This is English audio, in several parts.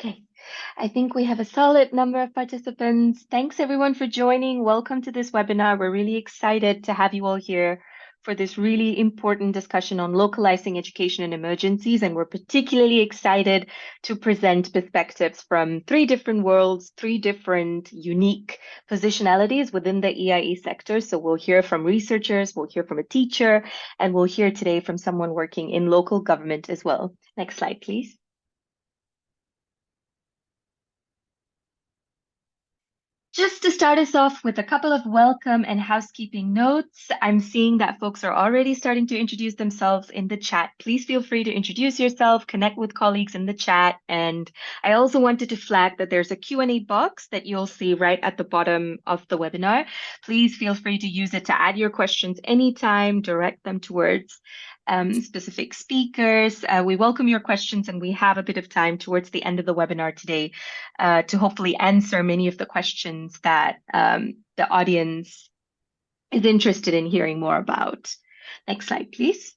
Okay, I think we have a solid number of participants. Thanks everyone for joining. Welcome to this webinar. We're really excited to have you all here for this really important discussion on localizing education in emergencies. And we're particularly excited to present perspectives from three different worlds, three different unique positionalities within the EiE sector. So we'll hear from researchers, we'll hear from a teacher, and we'll hear today from someone working in local government as well. Next slide, please. Just to start us off with a couple of welcome and housekeeping notes, I'm seeing that folks are already starting to introduce themselves in the chat. Please feel free to introduce yourself, connect with colleagues in the chat. And I also wanted to flag that there's a Q&A box that you'll see right at the bottom of the webinar. Please feel free to use it to add your questions anytime, direct them towards specific speakers. We welcome your questions, and we have a bit of time towards the end of the webinar today to hopefully answer many of the questions that the audience is interested in hearing more about. Next slide, please.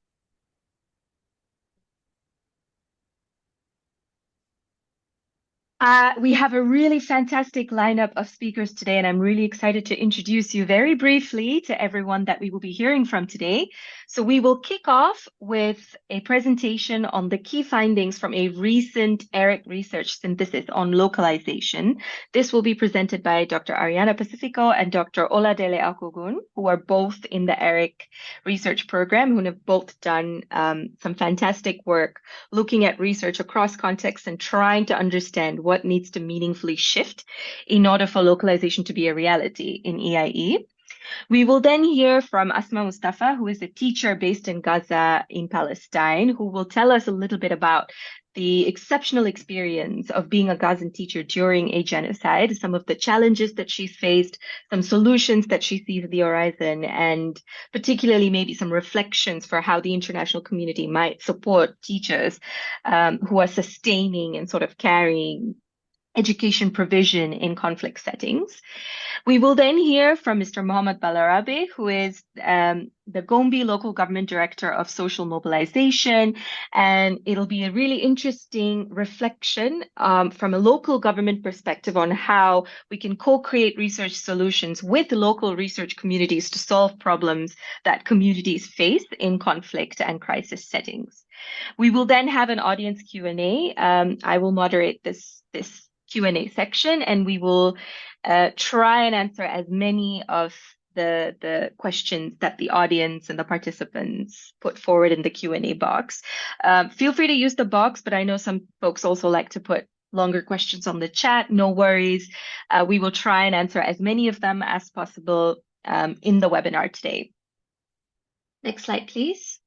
We have a really fantastic lineup of speakers today, and I'm really excited to introduce you very briefly to everyone that we will be hearing from today. So we will kick off with a presentation on the key findings from a recent ERIC research synthesis on localization. This will be presented by Dr. Ariana Pacifico and Dr. Oladele Akogun, who are both in the ERIC research program, who have both done some fantastic work looking at research across contexts and trying to understand what needs to meaningfully shift in order for localization to be a reality in EiE. We will then hear from Asma Mustafa, who is a teacher based in Gaza in Palestine, who will tell us a little bit about the exceptional experience of being a Gazan teacher during a genocide, some of the challenges that she's faced, some solutions that she sees at the horizon, and particularly maybe some reflections for how the international community might support teachers who are sustaining and sort of carrying education provision in conflict settings. We will then hear from Mr. Mohammed Balarabe, who is the Gombe Local Government Director of Social Mobilization, and it'll be a really interesting reflection from a local government perspective on how we can co-create research solutions with local research communities to solve problems that communities face in conflict and crisis settings. We will then have an audience Q&A. I will moderate this Q&A section, and we will try and answer as many of the questions that the audience and the participants put forward in the Q&A box. Feel free to use the box, but I know some folks also like to put longer questions on the chat. No worries. We will try and answer as many of them as possible in the webinar today. Next slide, please.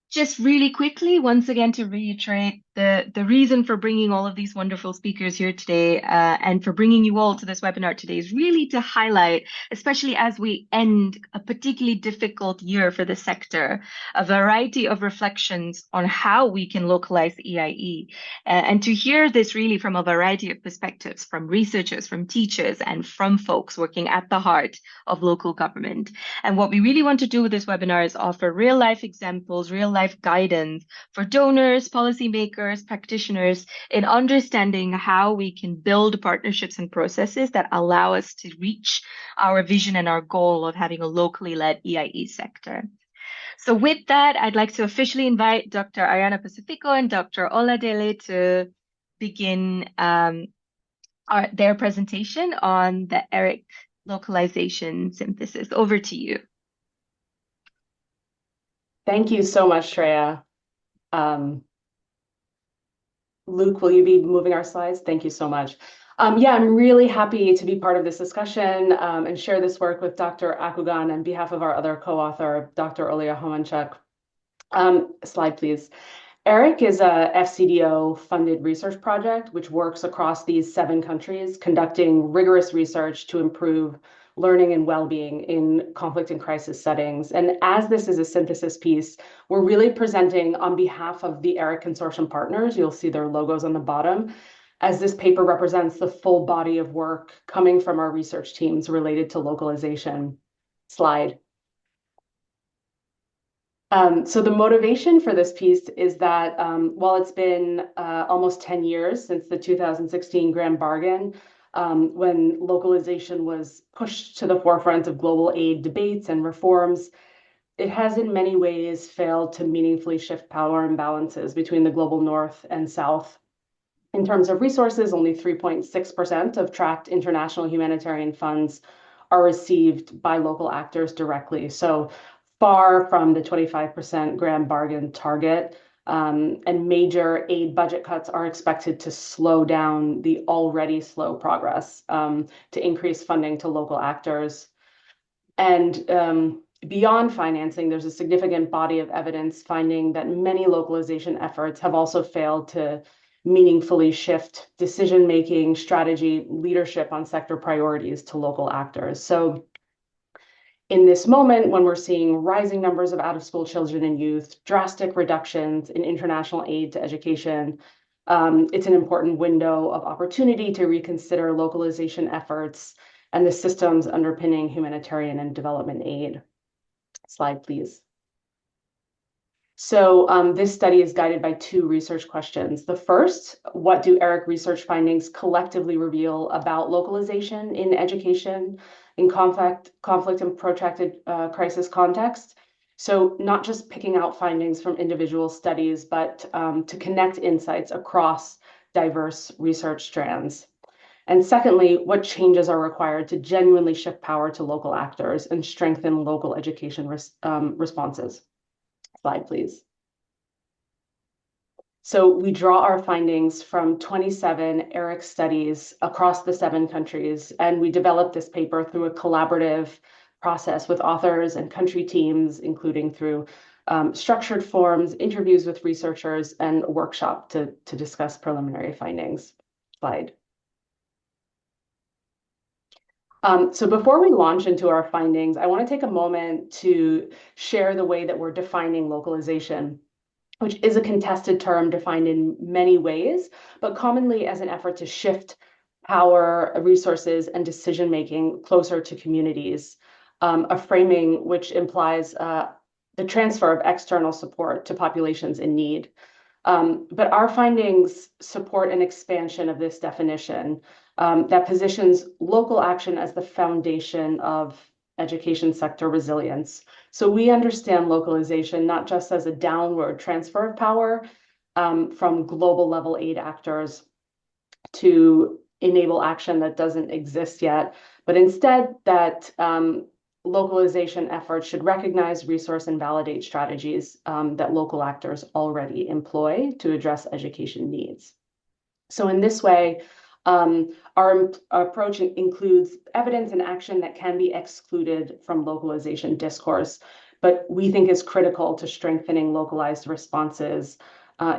Just really quickly, once again, to reiterate, the reason for bringing all of these wonderful speakers here today and for bringing you all to this webinar today is really to highlight, especially as we end a particularly difficult year for the sector, a variety of reflections on how we can localize EiE, and to hear this really from a variety of perspectives, from researchers, from teachers, and from folks working at the heart of local government. And what we really want to do with this webinar is offer real-life examples, real-life guidance for donors, policymakers, practitioners in understanding how we can build partnerships and processes that allow us to reach our vision and our goal of having a locally led EiE sector. So with that, I'd like to officially invite Dr. Ariana Pacifico and Dr. Oladele to begin their presentation on the ERIC localization synthesis. Over to you. Thank you so much, Shreya. Luke, will you be moving our slides? Thank you so much. Yeah, I'm really happy to be part of this discussion and share this work with Dr. Akugan on behalf of our other co-author, Dr. Olia Homanchuk. Slide, please. ERIC is a FCDO-funded research project which works across these 7 countries, conducting rigorous research to improve learning and well-being in conflict and crisis settings. And as this is a synthesis piece, we're really presenting on behalf of the ERIC consortium partners. You'll see their logos on the bottom, as this paper represents the full body of work coming from our research teams related to localization. Slide. So the motivation for this piece is that while it's been almost 10 years since the 2016 Grand Bargain, when localization was pushed to the forefront of global aid debates and reforms, it has in many ways failed to meaningfully shift power imbalances between the global north and south. In terms of resources, only 3.6% of tracked international humanitarian funds are received by local actors directly. So far from the 25% grand bargain target, and major aid budget cuts are expected to slow down the already slow progress to increase funding to local actors. And beyond financing, there's a significant body of evidence finding that many localization efforts have also failed to meaningfully shift decision-making, strategy, leadership on sector priorities to local actors. So in this moment, when we're seeing rising numbers of out-of-school children and youth, drastic reductions in international aid to education, it's an important window of opportunity to reconsider localization efforts and the systems underpinning humanitarian and development aid. Slide, please. So this study is guided by two research questions. The first, what do ERIC research findings collectively reveal about localization in education in conflict and protracted crisis context? So not just picking out findings from individual studies, but to connect insights across diverse research strands. And secondly, what changes are required to genuinely shift power to local actors and strengthen local education responses? Slide, please. So we draw our findings from 27 ERIC studies across the 7 countries, and we developed this paper through a collaborative process with authors and country teams, including through structured forums, interviews with researchers, and a workshop to discuss preliminary findings. Slide. So before we launch into our findings, I want to take a moment to share the way that we're defining localization, which is a contested term defined in many ways, but commonly as an effort to shift power, resources, and decision-making closer to communities, a framing which implies the transfer of external support to populations in need. But our findings support an expansion of this definition that positions local action as the foundation of education sector resilience. So we understand localization not just as a downward transfer of power from global level aid actors to enable action that doesn't exist yet, but instead that localization efforts should recognize, resource, and validate strategies that local actors already employ to address education needs. So in this way, our approach includes evidence and action that can be excluded from localization discourse, but we think is critical to strengthening localized responses,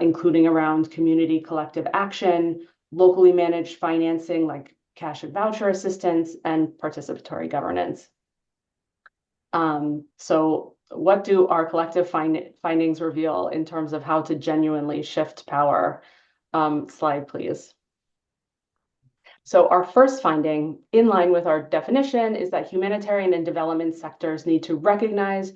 including around community collective action, locally managed financing like cash and voucher assistance, and participatory governance. So what do our collective findings reveal in terms of how to genuinely shift power? Slide, please. So our first finding, in line with our definition, is that humanitarian and development sectors need to recognize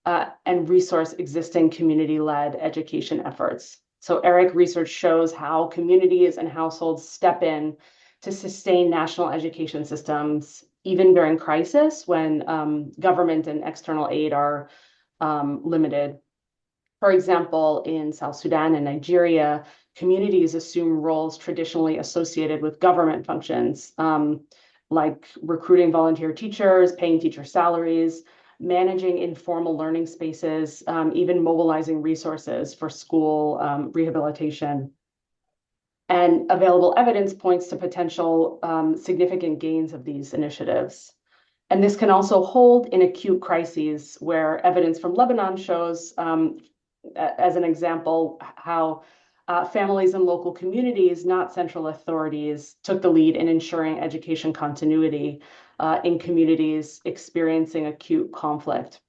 and resource existing community-led education efforts. So ERIC research shows how communities and households step in to sustain national education systems, even during crisis when government and external aid are limited. For example, in South Sudan and Nigeria, communities assume roles traditionally associated with government functions, like recruiting volunteer teachers, paying teacher salaries, managing informal learning spaces, even mobilizing resources for school rehabilitation. And available evidence points to potential significant gains of these initiatives. And this can also hold in acute crises where evidence from Lebanon shows, as an example, how families and local communities, not central authorities, took the lead in ensuring education continuity in communities experiencing acute conflict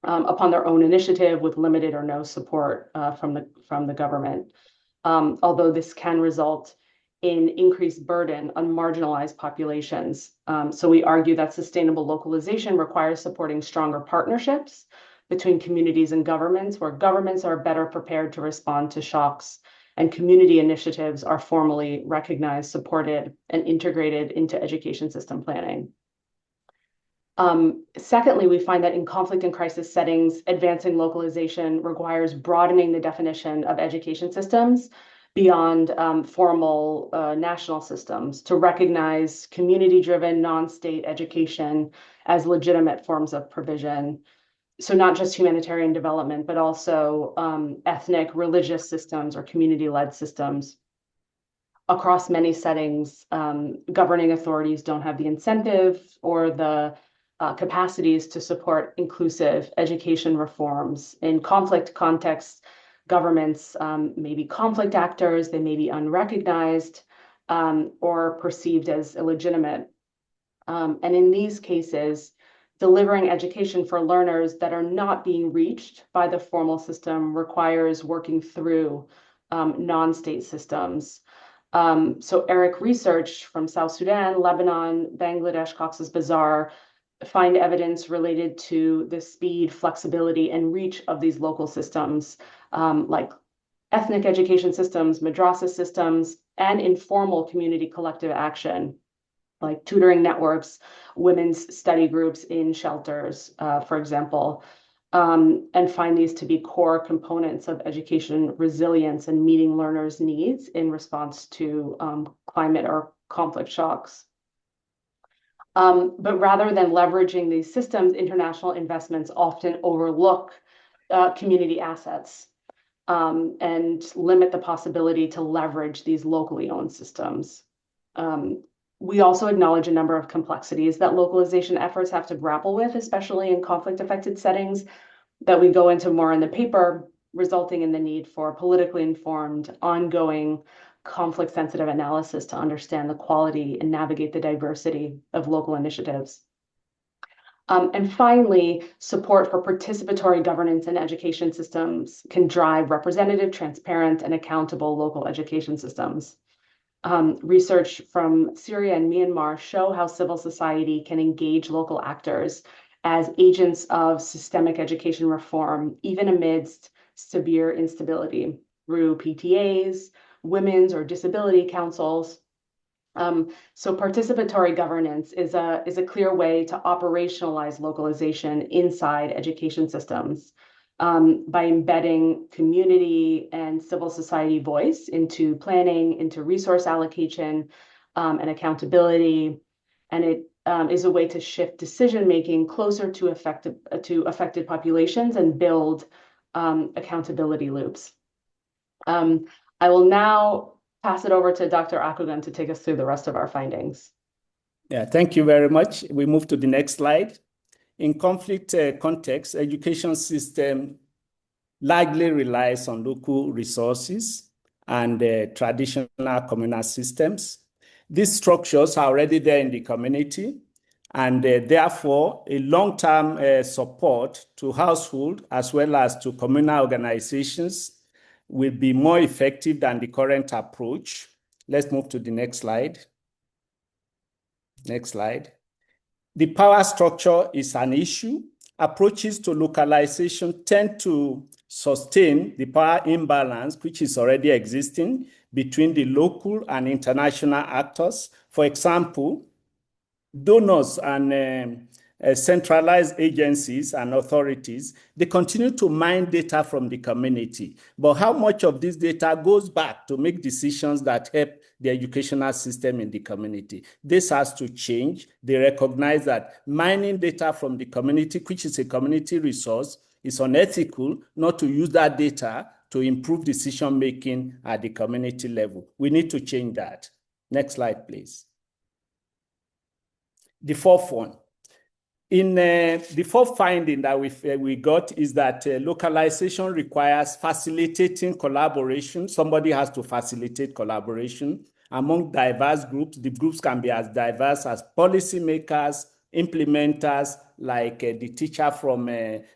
upon their own initiative with limited or no support from the government. Although this can result in increased burden on marginalized populations. So we argue that sustainable localization requires supporting stronger partnerships between communities and governments, where governments are better prepared to respond to shocks and community initiatives are formally recognized, supported, and integrated into education system planning. Secondly, we find that in conflict and crisis settings, advancing localization requires broadening the definition of education systems beyond formal national systems to recognize community-driven, non-state education as legitimate forms of provision. So not just humanitarian development, but also ethnic, religious systems or community-led systems. Across many settings, governing authorities don't have the incentive or the capacities to support inclusive education reforms. In conflict contexts, governments may be conflict actors, they may be unrecognized or perceived as illegitimate. And in these cases, delivering education for learners that are not being reached by the formal system requires working through non-state systems. So ERIC research from South Sudan, Lebanon, Bangladesh, Cox's Bazar find evidence related to the speed, flexibility, and reach of these local systems, like ethnic education systems, madrasa systems, and informal community collective action, like tutoring networks, women's study groups in shelters, for example, and find these to be core components of education resilience and meeting learners' needs in response to climate or conflict shocks. But rather than leveraging these systems, international investments often overlook community assets and limit the possibility to leverage these locally owned systems. We also acknowledge a number of complexities that localization efforts have to grapple with, especially in conflict-affected settings that we go into more in the paper, resulting in the need for politically informed, ongoing, conflict-sensitive analysis to understand the quality and navigate the diversity of local initiatives. And finally, support for participatory governance in education systems can drive representative, transparent, and accountable local education systems. Research from Syria and Myanmar show how civil society can engage local actors as agents of systemic education reform, even amidst severe instability through PTAs, women's or disability councils. So participatory governance is a clear way to operationalize localization inside education systems. By embedding community and civil society voice into planning, into resource allocation, and accountability. And it is a way to shift decision-making closer to affected populations and build accountability loops. I will now pass it over to Dr. Akugan to take us through the rest of our findings. Yeah, thank you very much. We move to the next slide. In conflict context, education system largely relies on local resources and traditional communal systems. These structures are already there in the community, and therefore a long-term support to household as well as to communal organizations will be more effective than the current approach. Let's move to the next slide. Next slide. The power structure is an issue. Approaches to localization tend to sustain the power imbalance, which is already existing between the local and international actors. For example, donors and centralized agencies and authorities, they continue to mine data from the community. But how much of this data goes back to make decisions that help the educational system in the community? This has to change. They recognize that mining data from the community, which is a community resource, is unethical not to use that data to improve decision-making at the community level. We need to change that. Next slide, please. The fourth one. In the fourth finding that we got is that localization requires facilitating collaboration. Somebody has to facilitate collaboration among diverse groups. The groups can be as diverse as policymakers, implementers, like the teacher from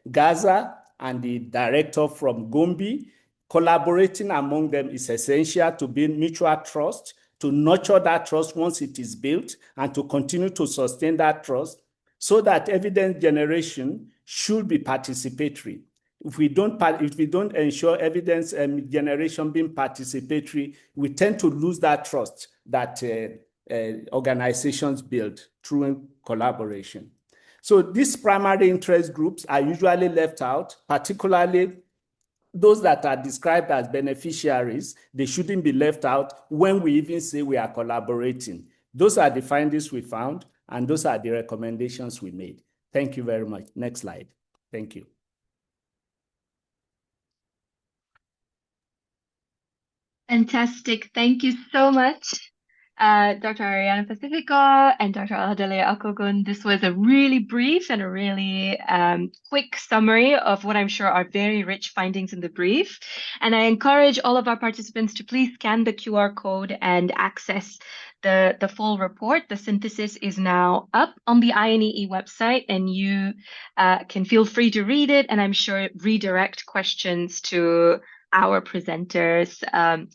Gaza and the director from Gombe. Collaborating among them is essential to build mutual trust, to nurture that trust once it is built, and to continue to sustain that trust, so that evidence generation should be participatory. If we don't ensure evidence generation being participatory, we tend to lose that trust that organizations build through collaboration. So these primary interest groups are usually left out, particularly those that are described as beneficiaries. They shouldn't be left out when we even say we are collaborating. Those are the findings we found, and those are the recommendations we made. Thank you very much. Next slide. Thank you. Fantastic. Thank you so much, Dr. Ariana Pacifico and Dr. Adelia Akogun. This was a really brief and a really quick summary of what I'm sure are very rich findings in the brief. And I encourage all of our participants to please scan the QR code and access the full report. The synthesis is now up on the INEE website, and you can feel free to read it, and I'm sure redirect questions to our presenters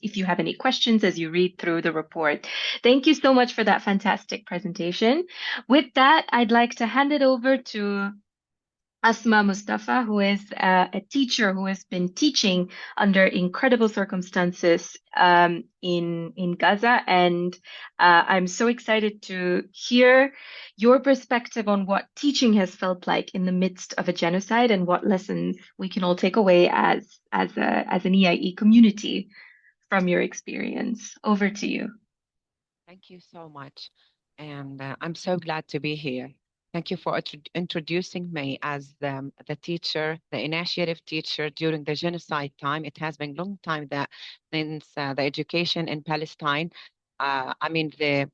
if you have any questions as you read through the report. Thank you so much for that fantastic presentation. With that, I'd like to hand it over to Asma Mustafa, who is a teacher who has been teaching under incredible circumstances in Gaza. And I'm so excited to hear your perspective on what teaching has felt like in the midst of a genocide and what lessons we can all take away as an EIE community from your experience. Over to you. Thank you so much. And I'm so glad to be here. Thank you for introducing me as the teacher, the initiative teacher during the genocide time. It has been a long time that since the education in Palestine, I mean, the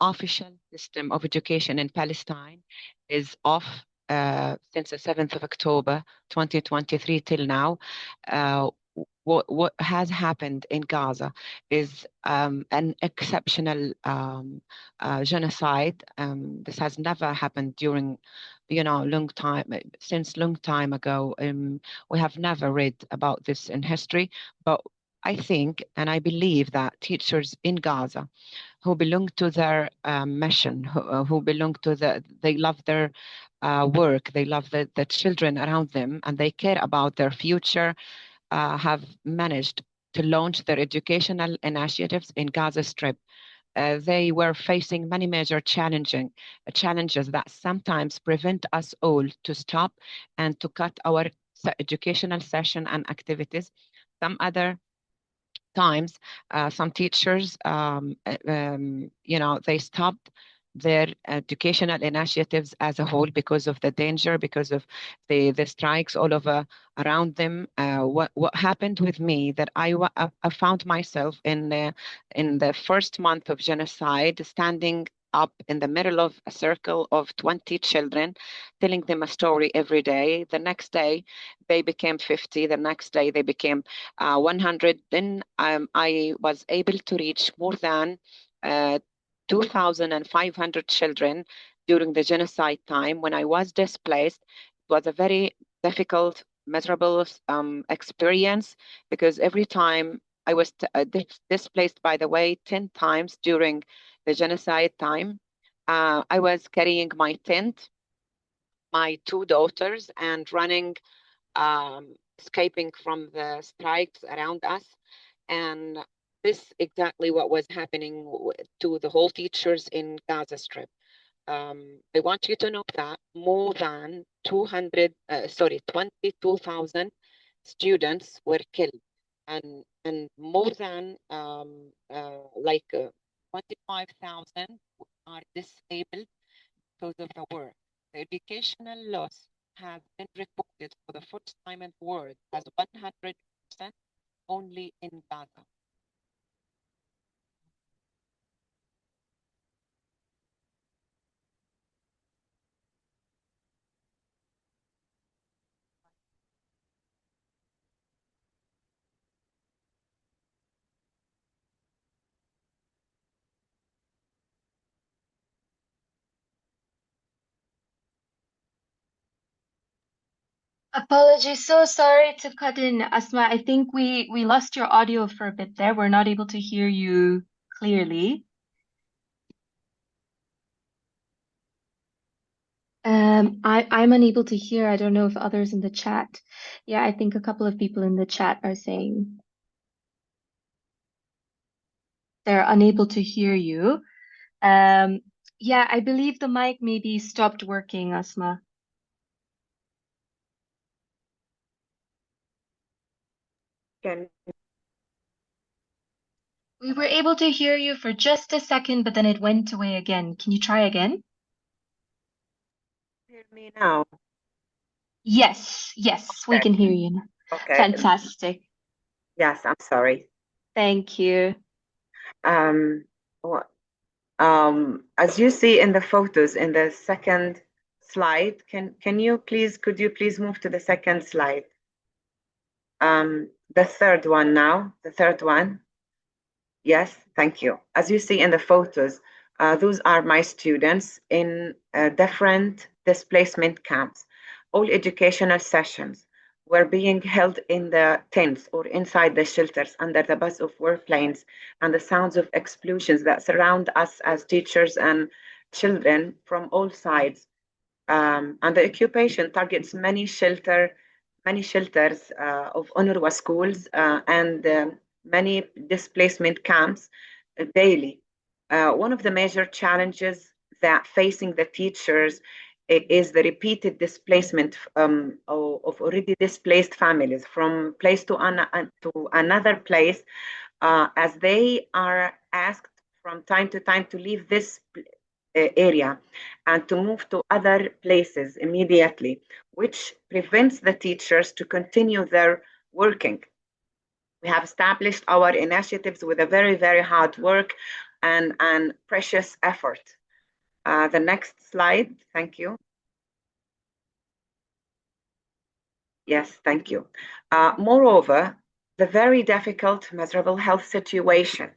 official system of education in Palestine is off since the 7th of October, 2023 till now. What has happened in Gaza is an exceptional genocide. This has never happened during, long time ago. We have never read about this in history, but I think and I believe that teachers in Gaza who belong to their mission, who belong to they love their work, they love the children around them, and they care about their future, have managed to launch their educational initiatives in Gaza Strip. They were facing many major challenges that sometimes prevent us all to stop and to cut our educational session and activities. Some other times, some teachers, they stopped their educational initiatives as a whole because of the danger, because of the strikes all over around them. What happened with me that I found myself in the first month of genocide standing up in the middle of a circle of 20 children, telling them a story every day. The next day, they became 50. The next day, they became 100. Then I was able to reach more than 2,500 children during the genocide time. When I was displaced, it was a very difficult, miserable experience, because every time I was displaced, by the way, 10 times during the genocide time. I was carrying my tent, my 2 daughters, and running, escaping from the strikes around us. And this exactly what was happening to the whole teachers in Gaza Strip. I want you to know that more than 22,000 students were killed, and more than 25,000 are disabled because of the war. The educational loss has been reported for the first time in the world as 100% only in Gaza. Apologies, so sorry to cut in, Asma. I think we lost your audio for a bit there. We're not able to hear you clearly. I'm unable to hear. I don't know if others in the chat. Yeah, I think a couple of people in the chat are saying they're unable to hear you. Yeah, I believe the mic maybe stopped working, Asma. Can We were able to hear you for just a second, but then it went away again. Can you try again? you hear me now? Yes, we Okay. can hear you now. Okay. Fantastic. Yes, I'm sorry. Thank you. Um, wha- as you see in the photos in the second slide, could you please move to the second slide? The third one now, the third one. Yes, thank you. As you see in the photos, those are my students in different displacement camps. All educational sessions were being held in the tents or inside the shelters under the buzz of warplanes and the sounds of explosions that surround us as teachers and children from all sides. And the occupation targets many shelters of UNRWA schools and many displacement camps daily. One of the major challenges that facing the teachers is the repeated displacement of already displaced families from place to another place, as they are asked from time to time to leave this area and to move to other places immediately, which prevents the teachers to continue their working. We have established our initiatives with a very, very hard work and precious effort. The next slide, thank you. Yes, thank you. Moreover, the very difficult, miserable health situation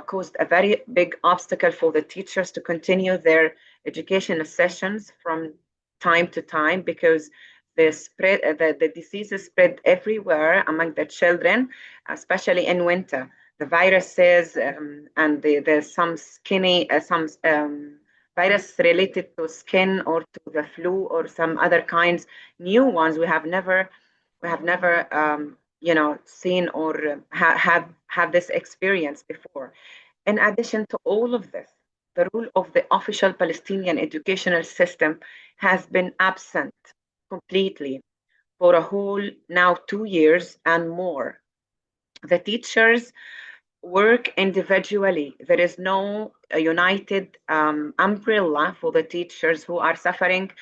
caused a very big obstacle for the teachers to continue their educational sessions from time to time because the diseases spread everywhere among the children, especially in winter. The viruses and there's some virus related to skin or to the flu or some other kinds, new ones we have never seen or have this experience before. In addition to all of this, the role of the official Palestinian educational system has been absent completely for a whole now 2 years and more. The teachers work individually. There is no united umbrella for the teachers who are suffering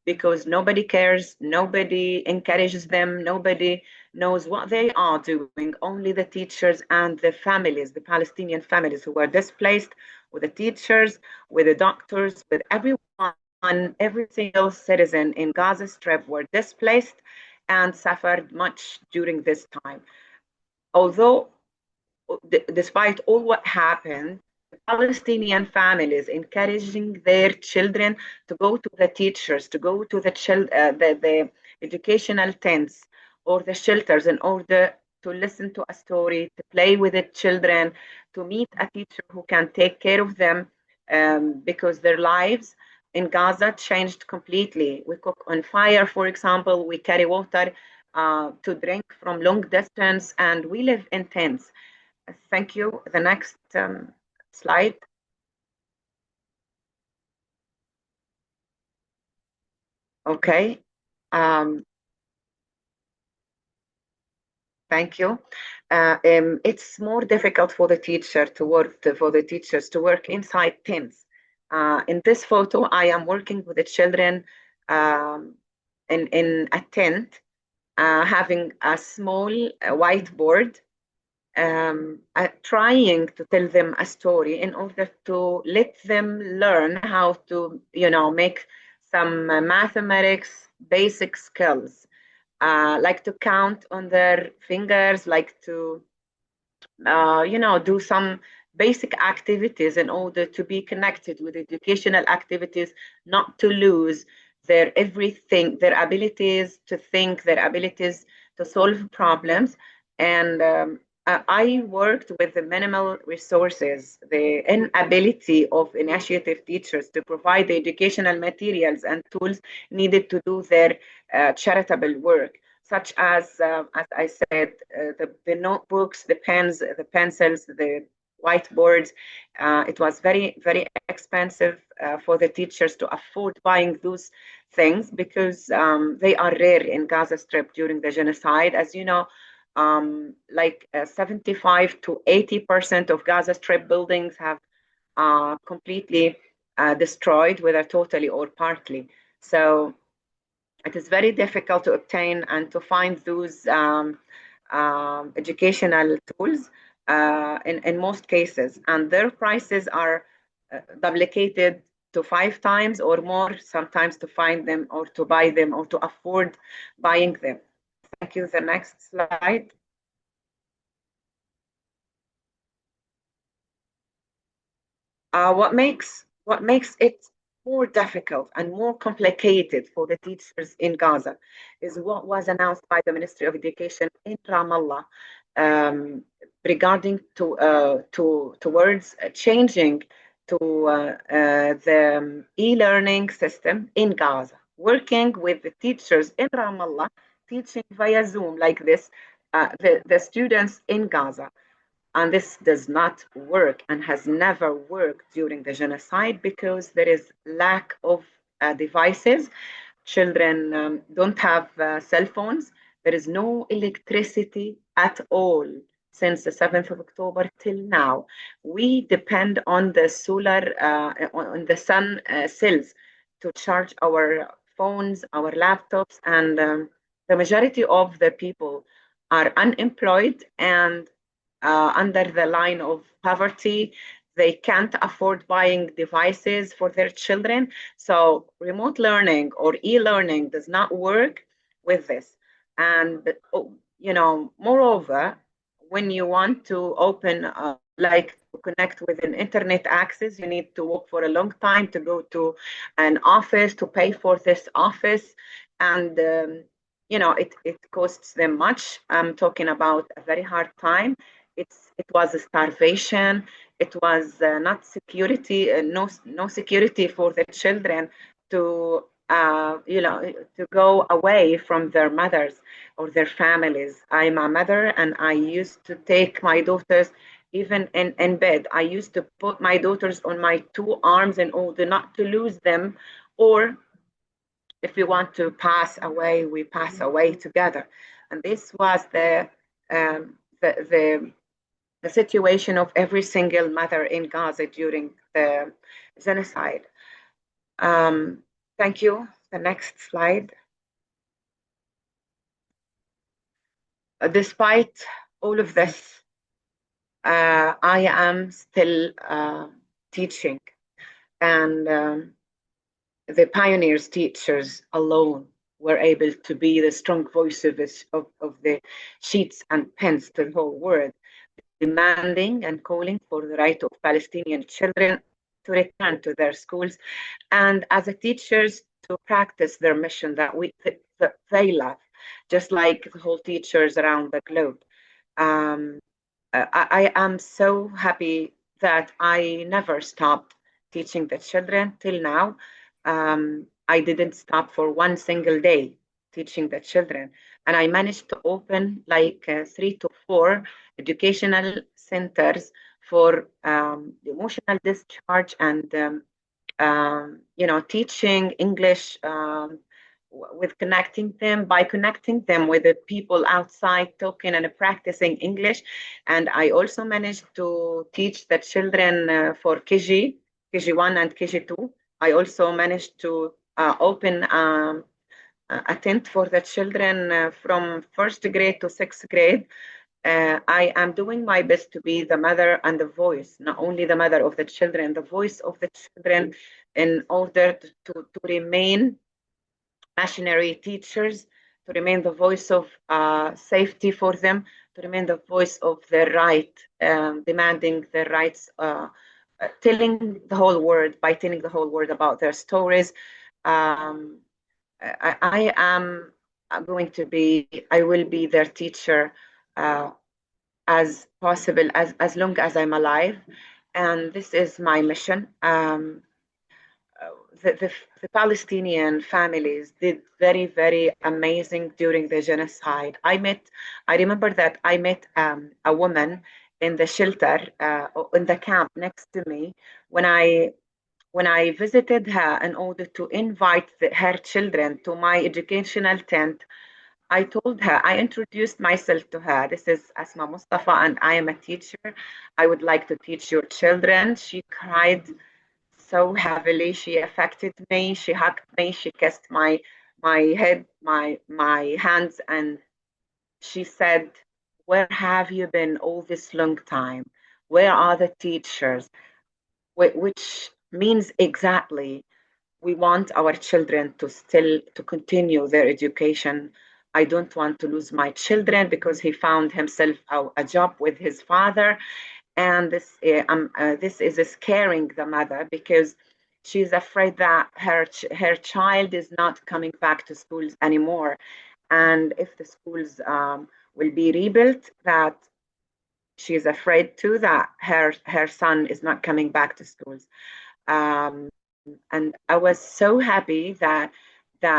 because nobody cares, nobody encourages them, nobody knows what they are doing. Only the teachers and the families, the Palestinian families who were displaced, with the teachers, with the doctors, with everyone, every single citizen in Gaza Strip were displaced and suffered much during this time. Although despite all what happened, Palestinian families encouraging their children to go to the teachers, to go to the educational tents or the shelters in order to listen to a story, to play with the children, to meet a teacher who can take care of them, because their lives in Gaza changed completely. We cook on fire, for example, we carry water to drink from long distance, and we live in tents. Thank you. The next slide. Okay. Thank you. It's more difficult for the teachers to work inside tents. In this photo, I am working with the children in a tent, having a small whiteboard, trying to tell them a story in order to let them learn how to, make some mathematics basic skills, like to count on their fingers, like to, do some basic activities in order to be connected with educational activities, not to lose their everything, their abilities to think, their abilities to solve problems. And I worked with the minimal resources, the inability of initiative teachers to provide the educational materials and tools needed to do their charitable work, such as I said, the notebooks, the pens, the pencils, the whiteboards. It was very, very expensive for the teachers to afford buying those things because they are rare in Gaza Strip during the genocide. As you know, like 75 to 80% of Gaza Strip buildings have completely destroyed, whether totally or partly. So it is very difficult to obtain and to find those educational tools in most cases. And their prices are duplicated to 5 times or more, sometimes to find them or to buy them or to afford buying them. Thank you. The next slide. What makes it more difficult and more complicated for the teachers in Gaza is what was announced by the Ministry of Education in Ramallah regarding towards changing to the e-learning system in Gaza, working with the teachers in Ramallah, teaching via Zoom like this, the students in Gaza. And this does not work and has never worked during the genocide because there is lack of devices. Children don't have cell phones. There is no electricity at all since the 7th of October till now. We depend on the solar, on the sun cells to charge our phones, our laptops, and the majority of the people are unemployed and under the line of poverty. They can't afford buying devices for their children. So remote learning or e-learning does not work with this. And, moreover, when you want to open, like to connect with an internet access, you need to walk for a long time to go to an office, to pay for this office. And, it costs them much. I'm talking about a very hard time. It was a starvation. It was not security, no security for the children to to go away from their mothers or their families. I'm a mother, and I used to take my daughters even in bed. I used to put my daughters on my 2 arms in order not to lose them, or if we want to pass away, we pass away together. And this was um, the situation of every single mother in Gaza during the genocide. Thank you. The next slide. Despite all of this, I am still teaching, and the pioneers teachers alone were able to be the strong voice of the sheets and pens to the whole world, demanding and calling for the right of Palestinian children to return to their schools, and as a teachers to practice their mission that they love, just like the whole teachers around the globe. I am so happy that I never stopped teaching the children till now. I didn't stop for one single day teaching the children. And I managed to open like 3 to 4 educational centers for emotional discharge and, teaching English with connecting them, by connecting them with the people outside talking and practicing English. And I also managed to teach the children for KG1 and KG2. I also managed to open a tent for the children from 1st grade to 6th grade. I am doing my best to be the mother and the voice, not only the mother of the children, the voice of the children, in order to remain missionary teachers, to remain the voice of safety for them, to remain the voice of their right, demanding their rights, telling the whole world, by telling the whole world about their stories. I will be their teacher as possible as long as I'm alive. And this is my mission. The Palestinian families did very, very amazing during the genocide. I remember that I met a woman in the shelter, in the camp next to me, when I visited her in order to invite her children to my educational tent. I told her, I introduced myself to her. This is Asma Mustafa, and I am a teacher. I would like to teach your children. She cried so heavily. She affected me. She hugged me. She kissed my head, my hands, and she said, "Where have you been all this long time? Where are the teachers?" Which means exactly we want our children to continue their education. I don't want to lose my children because he found himself a job with his father, and this is scaring the mother because she's afraid that her child is not coming back to schools anymore, and if the schools will be rebuilt, that she's afraid too that her son is not coming back to schools. Um, and I was so happy that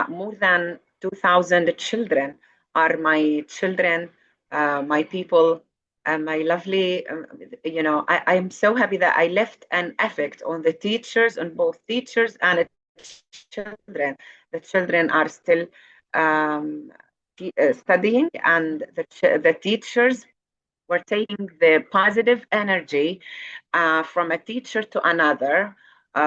more than 2,000 children are my children, my people, and my lovely. I am so happy that I left an effect on the teachers, on both teachers and the children. The children are still studying, and the teachers were taking the positive energy from a teacher to another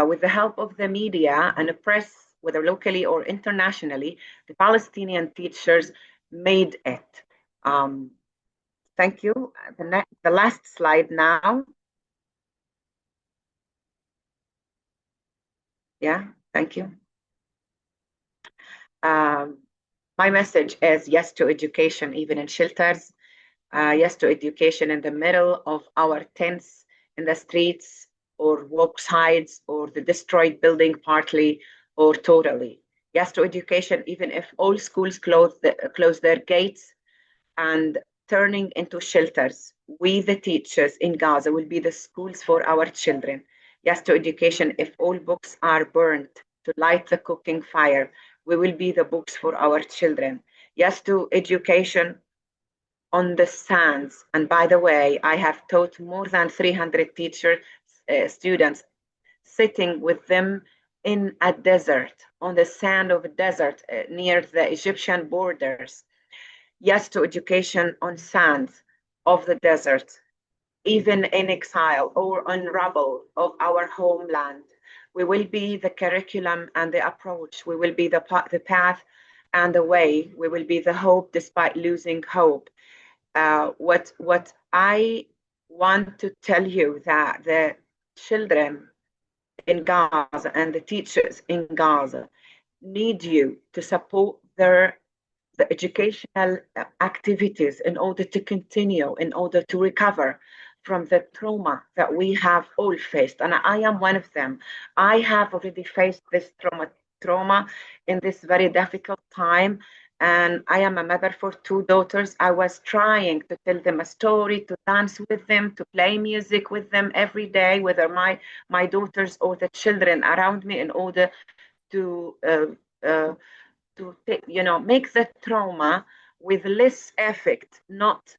with the help of the media and the press, whether locally or internationally. The Palestinian teachers made it. Thank you. The last slide now. Yeah, thank you. My message is yes to education, even in shelters. Yes to education in the middle of our tents, in the streets, or walk sides, or the destroyed building partly or totally. Yes to education, even if all schools close their gates and turning into shelters. We, the teachers in Gaza, will be the schools for our children. Yes to education, if all books are burned to light the cooking fire, we will be the books for our children. Yes to education on the sands. And by the way, I have taught more than 300 students, sitting with them in a desert, on the sand of a desert near the Egyptian borders. Yes to education on sands of the desert, even in exile or on rubble of our homeland. We will be the curriculum and the approach. We will be the path and the way. We will be the hope despite losing hope. What I want to tell you that the children in Gaza and the teachers in Gaza need you to support the educational activities in order to continue, in order to recover from the trauma that we have all faced. And I am one of them. I have already faced this trauma in this very difficult time. And I am a mother for two daughters. I was trying to tell them a story, to dance with them, to play music with them every day, whether my daughters or the children around me, in order to make the trauma with less effect, not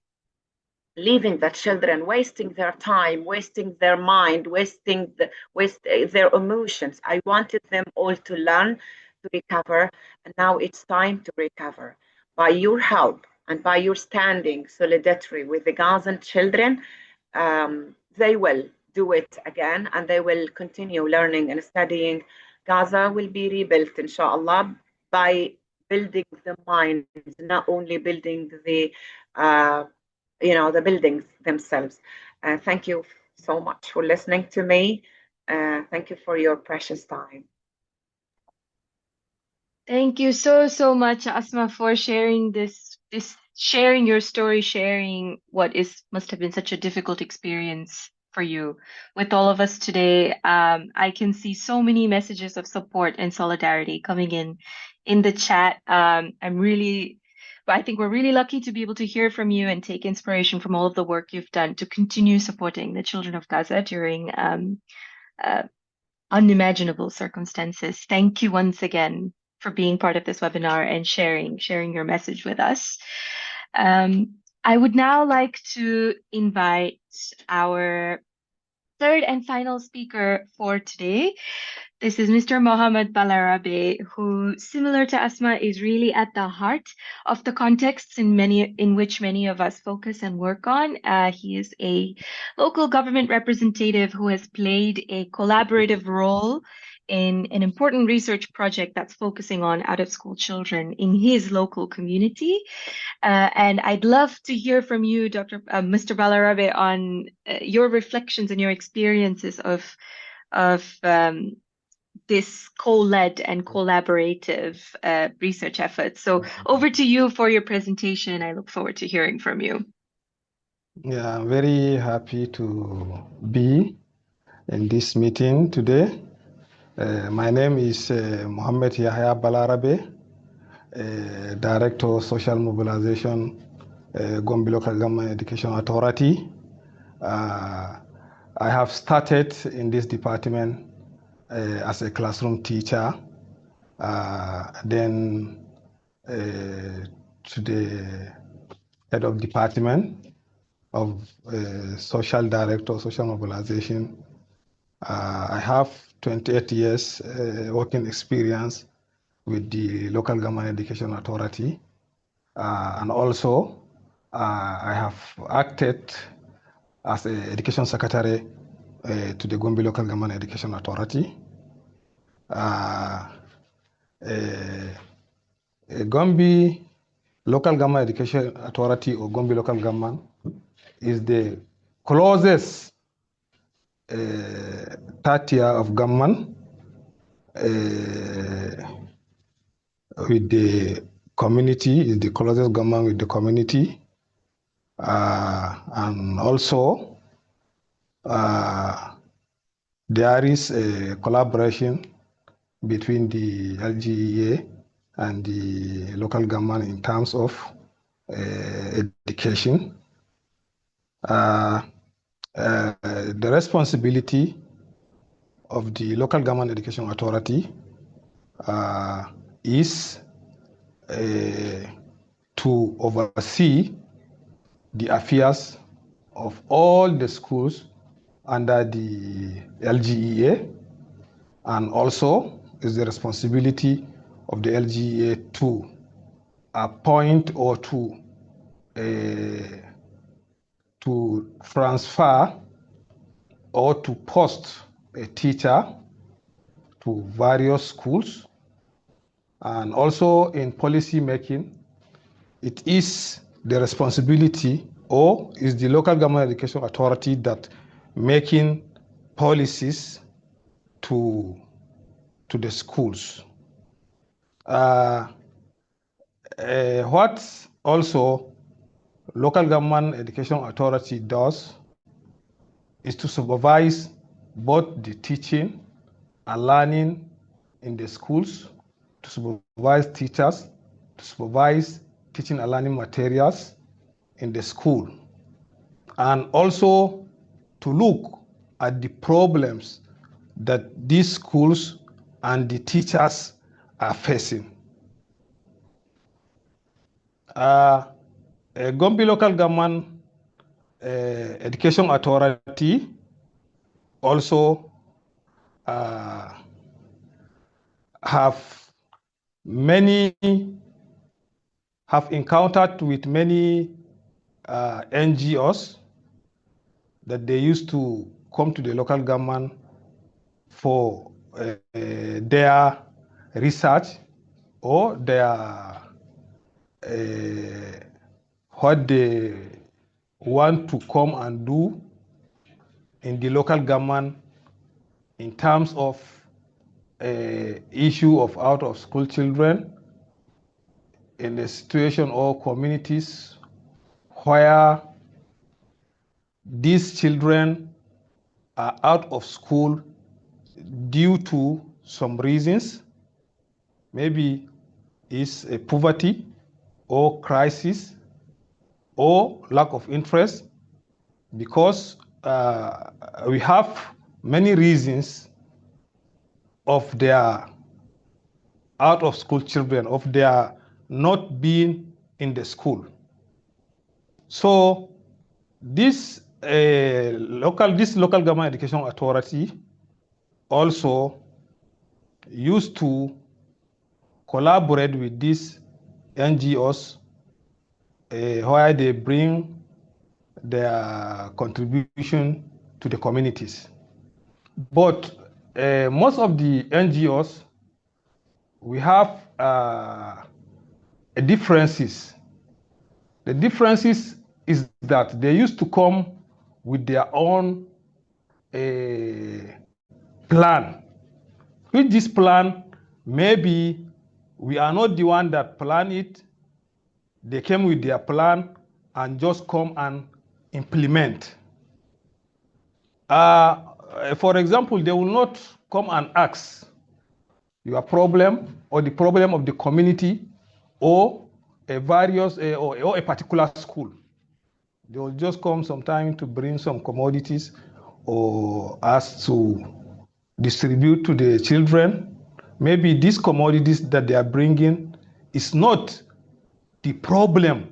leaving the children wasting their time, wasting their mind, waste their emotions. I wanted them all to learn, to recover, and now it's time to recover. By your help and by your standing solidarity with the Gazan children, they will do it again, and they will continue learning and studying. Gaza will be rebuilt, inshallah, by building the minds, not only building the buildings themselves. Thank you so much for listening to me. Thank you for your precious time. Thank you so much, Asma, for sharing sharing your story, sharing what must have been such a difficult experience for you with all of us today. I can see so many messages of support and solidarity coming in the chat. I'm really But I think we're really lucky to be able to hear from you and take inspiration from all of the work you've done to continue supporting the children of Gaza during unimaginable circumstances. Thank you once again for being part of this webinar and sharing your message with us. I would now like to invite our third and final speaker for today. This is Mr. Mohammed Balarabe, who, similar to Asma, is really at the heart of the contexts in which many of us focus and work on. He is a local government representative who has played a collaborative role in an important research project that's focusing on out-of-school children in his local community. And I'd love to hear from you, Mr. Balarabe, on your reflections and your experiences of this co-led and collaborative research effort. So over to you for your presentation. I look forward to hearing from you. Yeah, I'm very happy to be in this meeting today. My name is Mohammed Yahya Balarabe, Director of Social Mobilization, Gombe Local Government Education Authority. I have started in this department as a classroom teacher, then to the head of department of social director, social mobilization. I have 28 years working experience with the local government education authority, and also I have acted as an education secretary to the Gombe Local Government Education Authority. Gombe Local Government Education Authority, or Gombe Local Government, is the closest third tier of government with the community, is the closest government with the community. And also there is a collaboration between the LGEA and the local government in terms of education. The responsibility of the local government education authority is to oversee the affairs of all the schools under the LGEA, and also is the responsibility of the LGEA to appoint or to transfer or to post a teacher to various schools. And also in policy making, it is the responsibility or is the local government education authority that making policies to the schools. What also local government education authority does is to supervise both the teaching and learning in the schools, to supervise teachers, to supervise teaching and learning materials in the school, and also to look at the problems that these schools and the teachers are facing. Gombe Local Government Education Authority also have encountered with many NGOs that they used to come to the local government for their research or their what they want to come and do in the local government in terms of issue of out-of-school children in a situation or communities where these children are out of school due to some reasons. Maybe it's a poverty, or crisis or lack of interest, because we have many reasons of their out of school children, of their not being in the school. So this local government education authority also used to collaborate with these NGOs where they bring their contribution to the communities. But most of the NGOs, we have differences. The differences is that they used to come with their own plan. With this plan, maybe we are not the one that plan it. They came with their plan and just come and implement. For example, they will not come and ask your problem or the problem of the community or a particular school. They will just come sometime to bring some commodities or ask to distribute to the children. Maybe these commodities that they are bringing is not the problem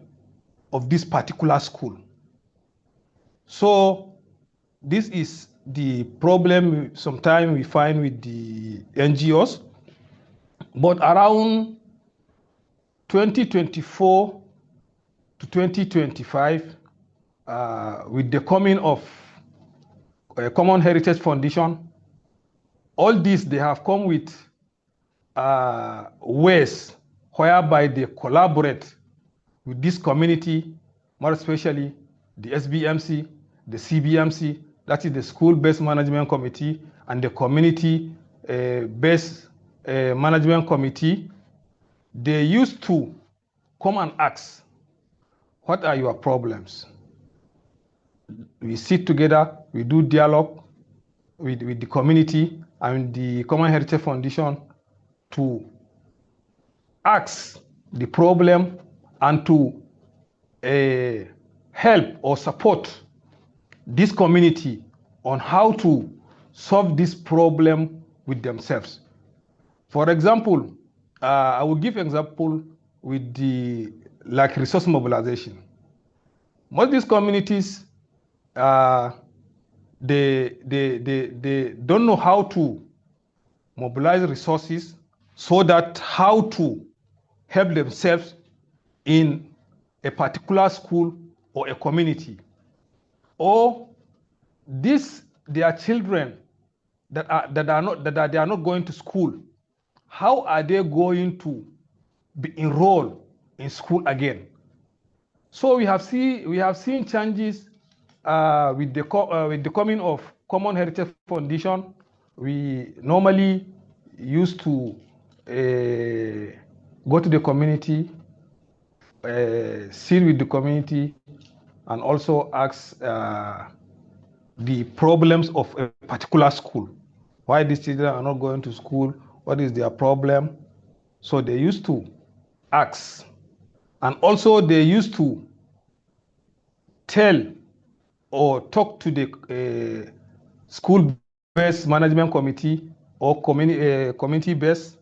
of this particular school. So this is the problem sometimes we find with the NGOs. But around 2024 to 2025, with the coming of a Common Heritage Foundation, all these, they have come with ways whereby they collaborate with this community, more especially the SBMC, the CBMC, that is the School-Based Management Committee, and the Community-Based Management Committee. They used to come and ask, what are your problems? We sit together, we do dialogue with the community and the Common Heritage Foundation to ask the problem and to help or support this community on how to solve this problem with themselves. For example, I will give example with the resource mobilization. Most of these communities, they don't know how to mobilize resources so that how to help themselves in a particular school or a community. Or their children that they are not going to school, how are they going to be enrolled in school again? So we have seen changes with the coming of Common Heritage Foundation. We normally used to go to the community, sit with the community, and also ask the problems of a particular school. Why these children are not going to school? What is their problem? So they used to ask. And also they used to tell or talk to the school-based management committee or community-based.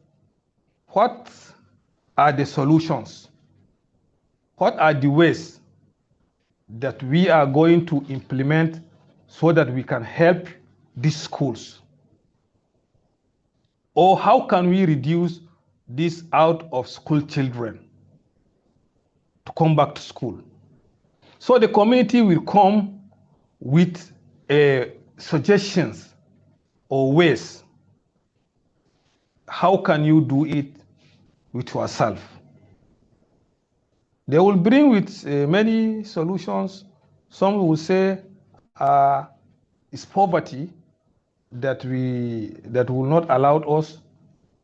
What are the solutions? What are the ways that we are going to implement so that we can help these schools? Or how can we reduce these out of school children to come back to school? So the community will come with suggestions or ways. How can you do it with yourself? They will bring with many solutions. Some will say it's poverty that will not allow us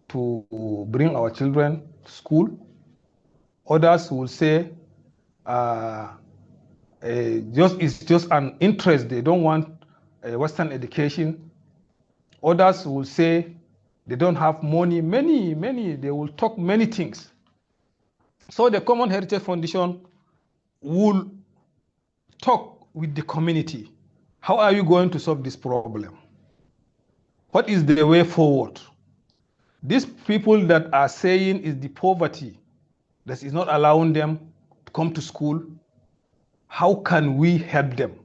to bring our children to school. Others will say it's just an interest. They don't want Western education. Others will say they don't have money. Many, they will talk many things. So the Common Heritage Foundation will talk with the community. How are you going to solve this problem? What is the way forward? These people that are saying is the poverty that is not allowing them to come to school, how can we help them?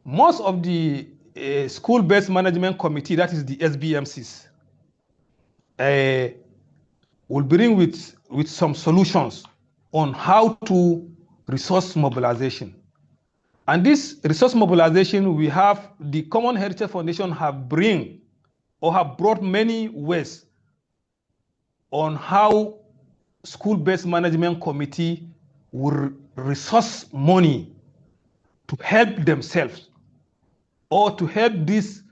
Most of the school-based management committee, that is the SBMCs, will bring with some solutions on how to resource mobilization. And this resource mobilization, we have the Common Heritage Foundation have brought many ways on how school-based management committee will resource money to help themselves or to help these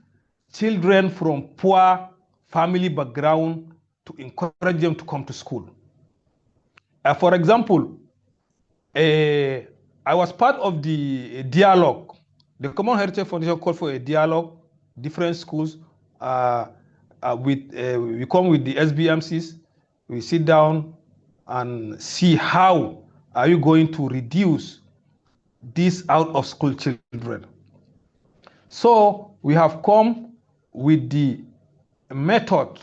children from poor family background to encourage them to come to school. For example, I was part of the dialogue. The Common Heritage Foundation called for a dialogue, different schools. We come with the SBMCs, we sit down and see how are you going to reduce these out of school children. So we have come with the method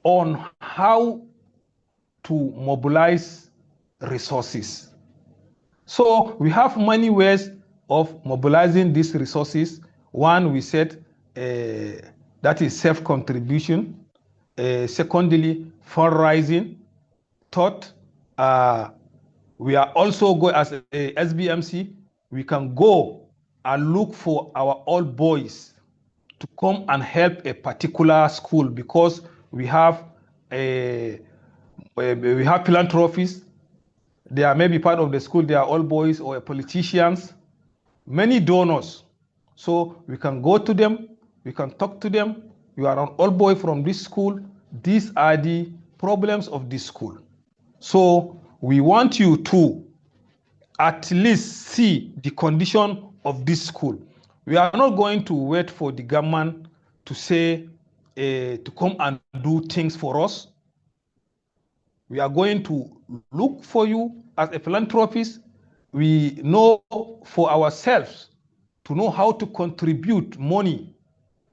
on how to mobilize resources. So we have many ways of mobilizing these resources. One, we said, that is self-contribution. Secondly, fundraising. Third, we are also going as a SBMC, we can go and look for our old boys to come and help a particular school because we have philanthropists. They are maybe part of the school, they are all boys or politicians, many donors. So we can go to them, we can talk to them. You are an old boy from this school. These are the problems of this school. So we want you to at least see the condition of this school. We are not going to wait for the government to say, to come and do things for us. We are going to look for you as a philanthropist. We know for ourselves to know how to contribute money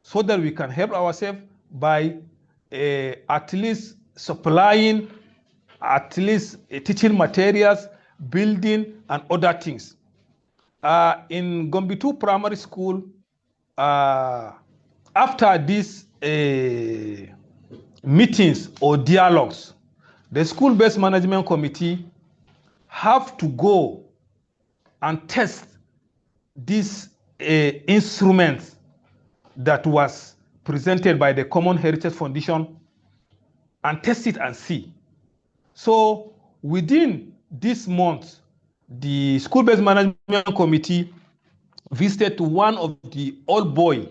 so that we can help ourselves by at least supplying, at least teaching materials, building, and other things. In Gombitu Primary School, after these meetings or dialogues, the school-based management committee have to go and test these instruments that was presented by the Common Heritage Foundation and test it and see. So within this month, the school-based management committee visited to one of the old boy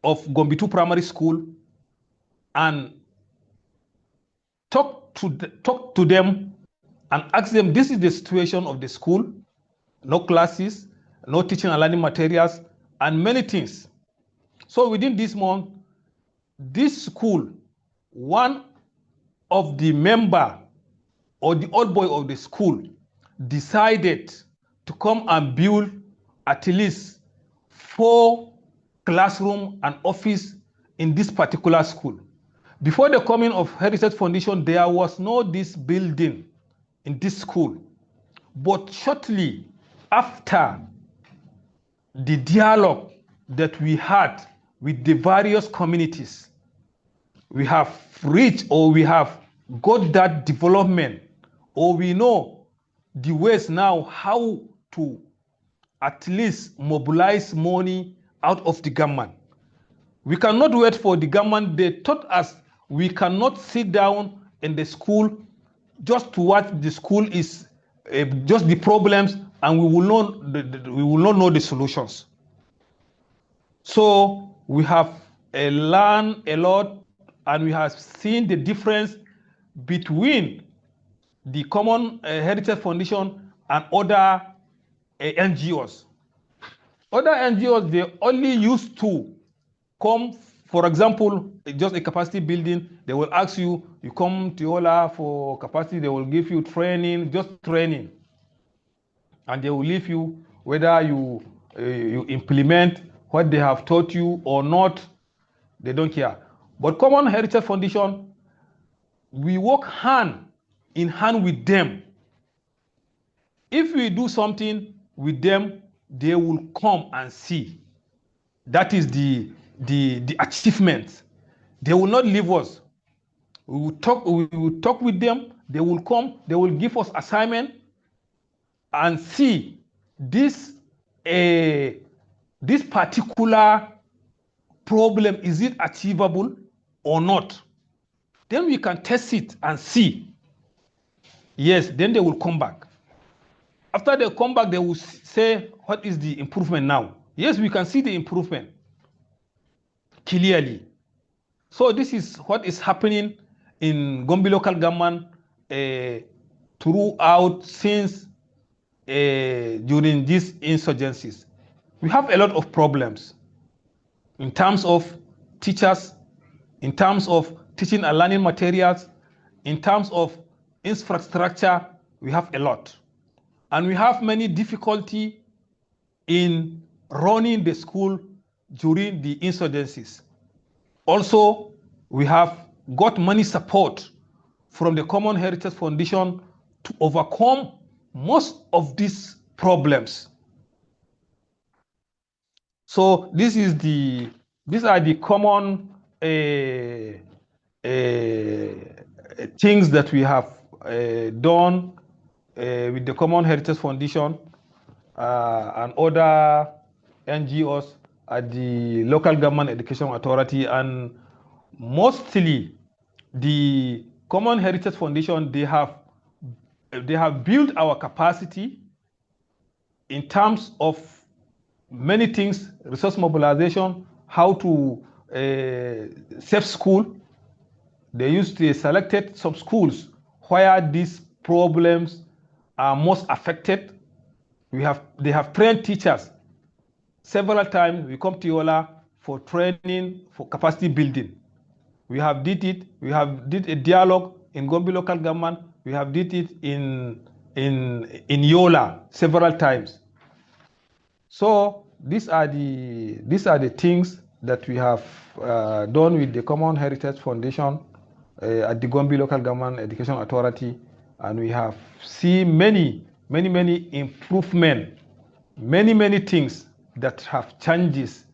of Gombitu Primary School and talk to them and ask them, this is the situation of the school, no classes, no teaching and learning materials, and many things. So within this month, this school, one of the member or the old boy of the school decided to come and build at least 4 classrooms and office in this particular school. Before the coming of Heritage Foundation, there was no this building in this school. But shortly after the dialogue that we had with the various communities, we have reached or we have got that development, or we know the ways now how to at least mobilize money out of the government. We cannot wait for the government. They taught us we cannot sit down in the school just to watch the school is just the problems, and we will not know the solutions. So we have learned a lot, and we have seen the difference between the Common Heritage Foundation and other NGOs. Other NGOs, they only used to come for example, just a capacity building, they will ask you, you come to Yola for capacity, they will give you training, just training. And they will leave you whether you implement what they have taught you or not, they don't care. But Common Heritage Foundation, we work hand in hand with them. If we do something with them, they will come and see. That is the achievement. They will not leave us. We will talk with them. They will come. They will give us assignment and see this particular problem, is it achievable or not? Then we can test it and see. Yes, then they will come back. After they come back, they will say, what is the improvement now? Yes, we can see the improvement clearly. So this is what is happening in Gombe local government throughout since during these insurgencies. We have a lot of problems in terms of teachers, in terms of teaching and learning materials, in terms of infrastructure. We have a lot. And we have many difficulty in running the school during the insurgencies. Also, we have got money support from the Common Heritage Foundation to overcome most of these problems. So these are the common things that we have done with the Common Heritage Foundation and other NGOs at the Local Government Education Authority, and mostly the Common Heritage Foundation, they have built our capacity in terms of many things: resource mobilization, how to save school. They used to selected some schools where these problems are most affected. They have trained teachers. Several times we come to Yola for training, for capacity building. We have did it. We have did a dialogue in Gombe local government. We have did it in Yola several times. So these are the things that we have done with the Common Heritage Foundation at the Gombe Local Government Education Authority, and we have seen many improvement, many things that have changes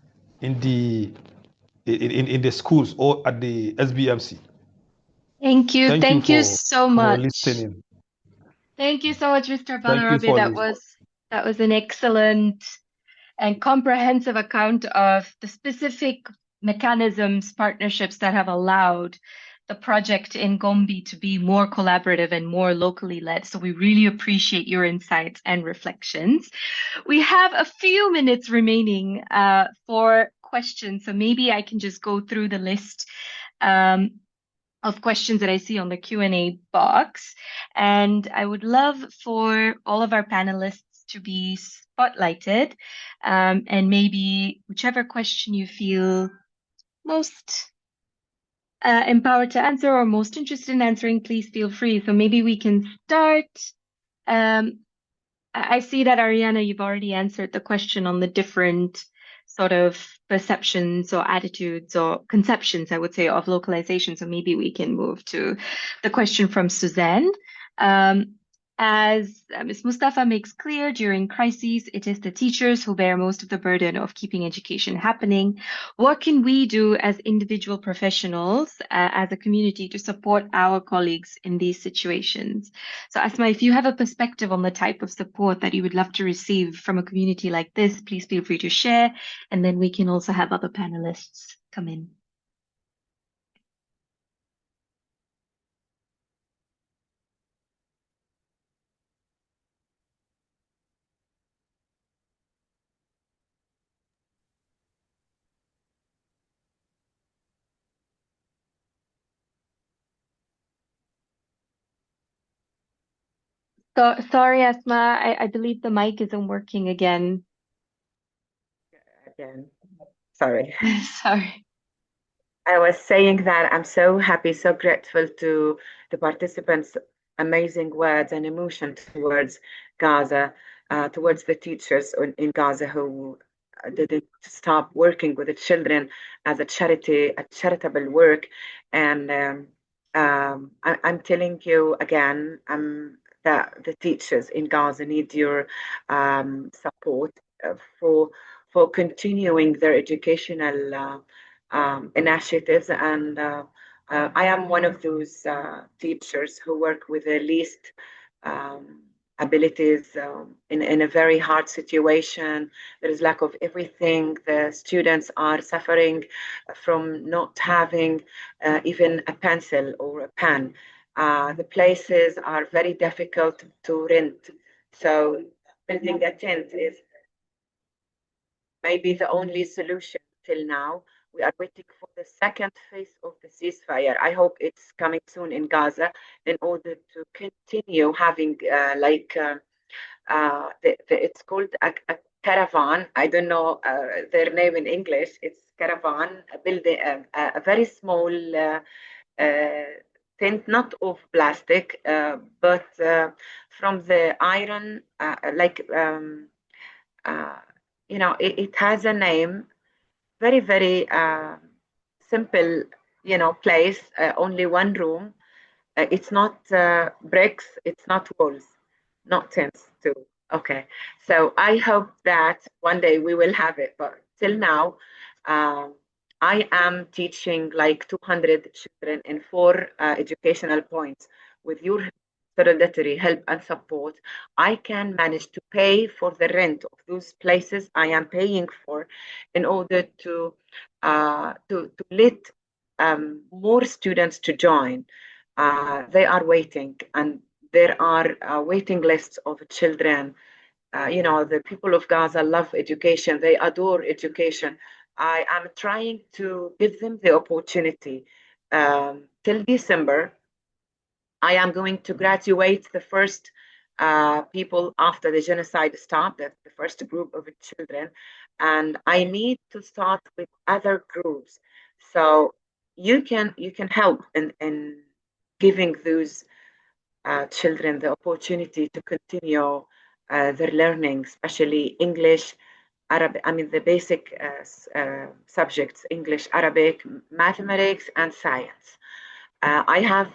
in the schools or at the SBMC. Thank you. Thank you so much. For listening. Thank you so much, Mr. Balarabe. That was an excellent and comprehensive account of the specific mechanisms, partnerships that have allowed the project in Gombe to be more collaborative and more locally led. So we really appreciate your insights and reflections. We have a few minutes remaining for questions. So maybe I can just go through the list of questions that I see on the Q&A box. And I would love for all of our panelists to be spotlighted, and maybe whichever question you feel most empowered to answer or most interested in answering, please feel free. So maybe we can start. I see that, Ariana, you've already answered the question on the different sort of perceptions or attitudes or conceptions, I would say, of localization. So maybe we can move to the question from Suzanne. As Ms. Mustafa makes clear, during crises, it is the teachers who bear most of the burden of keeping education happening. What can we do as individual professionals, as a community, to support our colleagues in these situations? So Asma, if you have a perspective on the type of support that you would love to receive from a community like this, please feel free to share, and then we can also have other panelists come in. So, sorry, Asma, I believe the mic isn't working again. Again, sorry. Sorry. I was saying that I'm so happy, so grateful to the participants' amazing words and emotion towards Gaza, towards the teachers in Gaza who didn't stop working with the children as a charity, a charitable work. And I'm telling you again, that the teachers in Gaza need your support for continuing their educational initiatives. And I am one of those teachers who work with the least um, abilities in a very hard situation. There is lack of everything. The students are suffering from not having even a pencil or a pen. The places are very difficult to rent. So building a tent is maybe the only solution till now. We are waiting for the second phase of the ceasefire. I hope it's coming soon in Gaza in order to continue having it's called a caravan. I don't know their name in English. It's caravan, a building, a very small uh, tent, not of plastic, but from the iron, uh, it has a name, very, very simple, place, only one room. It's not bricks, it's not walls, not tents too. Okay, so I hope that one day we will have it, but till now, um, I am teaching like 200 children in 4 educational points. With your solidarity, help, and support, I can manage to pay for the rent of those places I am paying for in order to let more students to join. They are waiting, and there are waiting lists of children. The people of Gaza love education, they adore education. I am trying to give them the opportunity. Till December, I am going to graduate the first people after the genocide stopped, the first group of children, and I need to start with other groups. So you can help in giving those children the opportunity to continue their learning, especially English, Arabic. I mean the basic subjects: English, Arabic, mathematics, and science. I have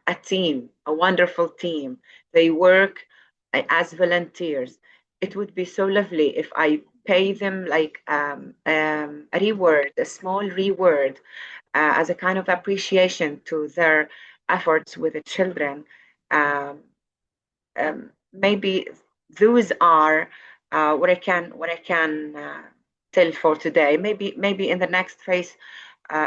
a team, a wonderful team. They work as volunteers. It would be so lovely if I pay them like a reward, a small reward, as a kind of appreciation to their efforts with the children. Maybe those are what I can tell for today. Maybe in the next phase,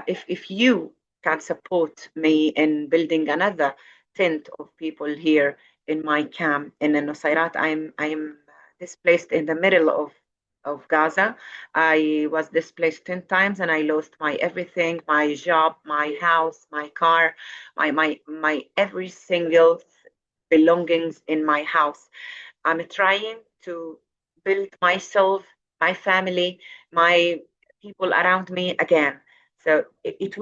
if you can support me in building another tent of people here in my camp in Nusayrat. I'm displaced in the middle of Gaza. I was displaced 10 times and I lost my everything, my job, my house, my car, my every single belongings in my house. I'm trying to build myself, my family, my people around me again. So it's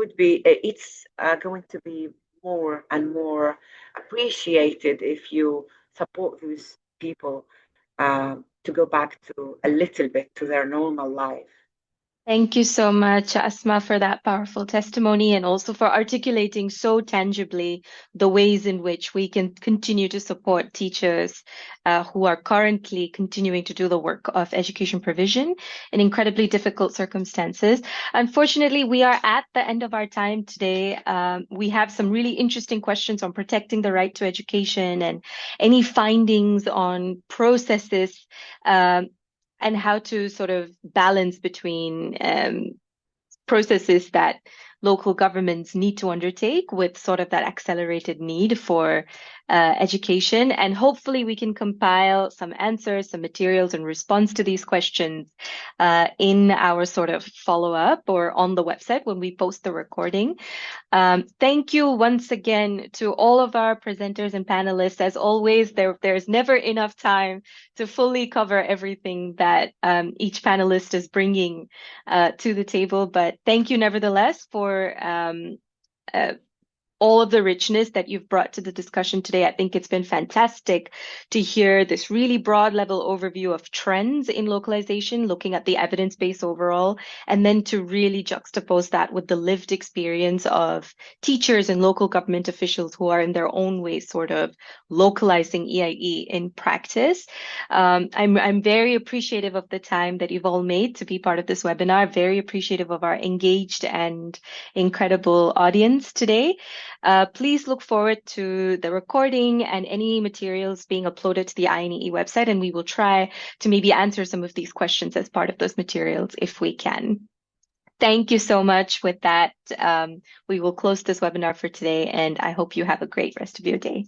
going to be more and more appreciated if you support these people to go back to a little bit to their normal life. Thank you so much, Asma, for that powerful testimony and also for articulating so tangibly the ways in which we can continue to support teachers who are currently continuing to do the work of education provision in incredibly difficult circumstances. Unfortunately, we are at the end of our time today. We have some really interesting questions on protecting the right to education and any findings on processes. And how to sort of balance between processes that local governments need to undertake with sort of that accelerated need for education. And hopefully we can compile some answers, some materials in response to these questions in our sort of follow-up or on the website when we post the recording. Thank you once again to all of our presenters and panelists. As always, there's never enough time to fully cover everything that each panelist is bringing to the table. But thank you nevertheless for all of the richness that you've brought to the discussion today. I think it's been fantastic to hear this really broad level overview of trends in localization, looking at the evidence base overall, and then to really juxtapose that with the lived experience of teachers and local government officials who are in their own way sort of localizing EiE in practice. I'm very appreciative of the time that you've all made to be part of this webinar, very appreciative of our engaged and incredible audience today. Please look forward to the recording and any materials being uploaded to the INEE website, and we will try to maybe answer some of these questions as part of those materials if we can. Thank you so much. With that, we will close this webinar for today, and I hope you have a great rest of your day.